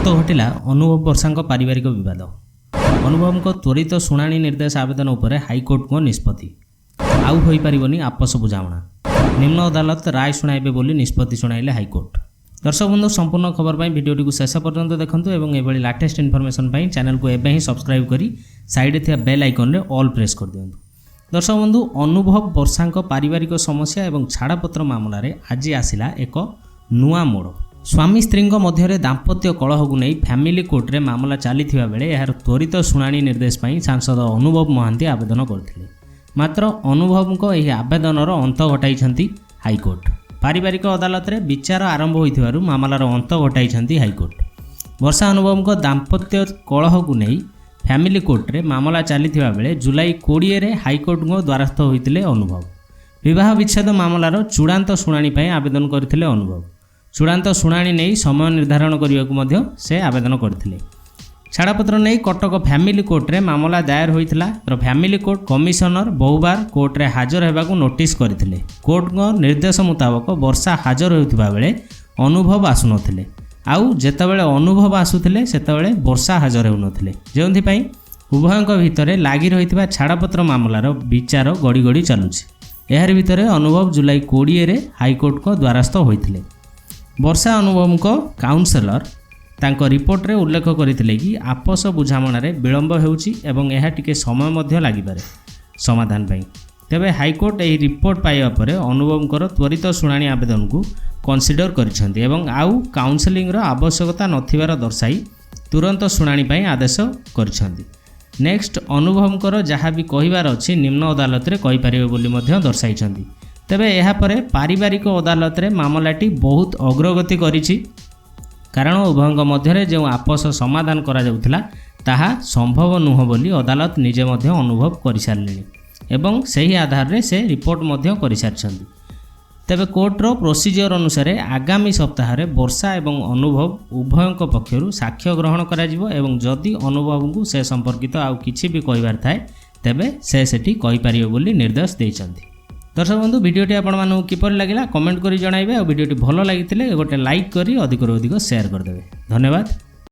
तुरंत घटिला अनुभव वर्षा पारिवारिक विवाद। अनुभव त्वरित शुणाणी निर्देश आवेदन उपरे हाईकोर्ट को निष्पत्ति आउ हो पारिबनी आपस बुझाणा। निम्न अदालत राय शुणाइबे बोली निष्पत्ति शुणाइले हाईकोर्ट। दर्शक बंधु संपूर्ण खबर पर भिडियोटी को शेष पर्यंत देखंतु एवं एभली लेटेस्ट इनफॉरमेशन पर चैनल को एबे ही सब्सक्राइब करी साइड थे बेल आइकन रे ऑल प्रेस कर दियंतु। दर्शक बंधु अनुभव वर्षा पारिवारिक समस्या एवं छाड़पत्र मामला रे आज आसिला एक नुआ मोड़। स्वामी स्त्री मध्य दाम्पत्य कलह को नहीं फैमिली कोर्ट रे मामला चली बेले यार त्वरित शुणाणी निर्देश पर सांसद अनुभव मोहांती आवेदन करथिले। मात्र अनुभव को यह आवेदनर अंत घटाई हाईकोर्ट। पारिवारिक अदालत रे विचार आरंभ होइथिबारु मामलार अंत घटाई हाईकोर्ट। वर्षा अनुभव को दाम्पत्य कलह को नहीं फैमिली कोर्ट रे मामला चली बेले जुलाई 20 रे हाईकोर्ट को द्वारस्थ होइतिले अनुभव। विवाह विच्छेद मामलार चूड़ांत शुणाणी पर आवेदन करथिले अनुभव। चूड़ांत शुणाणी नहीं समय निर्धारण करने से आवेदन करथिले। छाड़पत्र नहीं कटक फैमिली कोर्ट रे मामला दायर होइथिला। तो फैमिली कोर्ट कमिशनर बहुबार कोर्ट रे हाजर होबाकू नोटिस करथिले। कोर्ट को निर्देश मुताबक वर्षा हाजर होइथिबा बेले अनुभव आसुनथिले। आउ जेतेबेले अनुभव आसुथिले सेतेबेले वर्षा हाजर होउनथिले। जेउंथि पई उभयक भितरे लागि रहिथिबा छाड़पत्र मामलार विचार गड़ी गड़ी चलुछि। एहार भितरे अनुभव जुलाई 20 रे हाईकोर्ट को द्वारस्थ होइथिले। वर्षा अनुभव को काउंसलर तांको रिपोर्ट रे उल्लेख करथिले कि आपस बुझामणा रे विलंब हेउछि एवं एहा टिके समय मध्य लागि पारे समाधान पई। तेबे हाईकोर्ट एही रिपोर्ट पाइबा परे अनुभव कर त्वरित शुणाणी आवेदन को कंसीडर करिसेंती एवं आउ काउंसलिंग रो आवश्यकता नथिबार दर्शाई तुरंत शुणाणी पई आदेश करिसेंती। नेक्स्ट अनुभव कर जहाँ भी कहिबार अछि निम्न अदालत रे कहि पारिबे बोली मध्य दर्शाइछंती। तेबे एहा परे पारिवारिक अदालत रे मामलाटी बहुत अग्रगति करिछि। कारण उभयଙ୍କ मध्य जो आपस समाधान करा जाउथिला ताहा संभव नुह बोली अदालत निजे मध्य अनुभव करि सारलेनी एवं सही आधार रे से रिपोर्ट मध्य करि सारछंती। तेबे कोर्ट रो प्रोसीजर अनुसार आगामी सप्ताह रे वर्षा एवं अनुभव उभयଙ୍କ पक्षरु साक्ष्य ग्रहण करा जिवो एवं जदि अनुभव को से संपर्कित आउ किछि भी कहिबार थाए तेबे से सेठी कहि पारियो बोली निर्देश दैछंती। दर्शक बंधु भिडियोटी आपको किपर लगे कमेंट करी जणाइबे और भिडियोटी भल लगी गोटे लाइक करी अधिक अधिक शेयर करदेवे। धन्यवाद।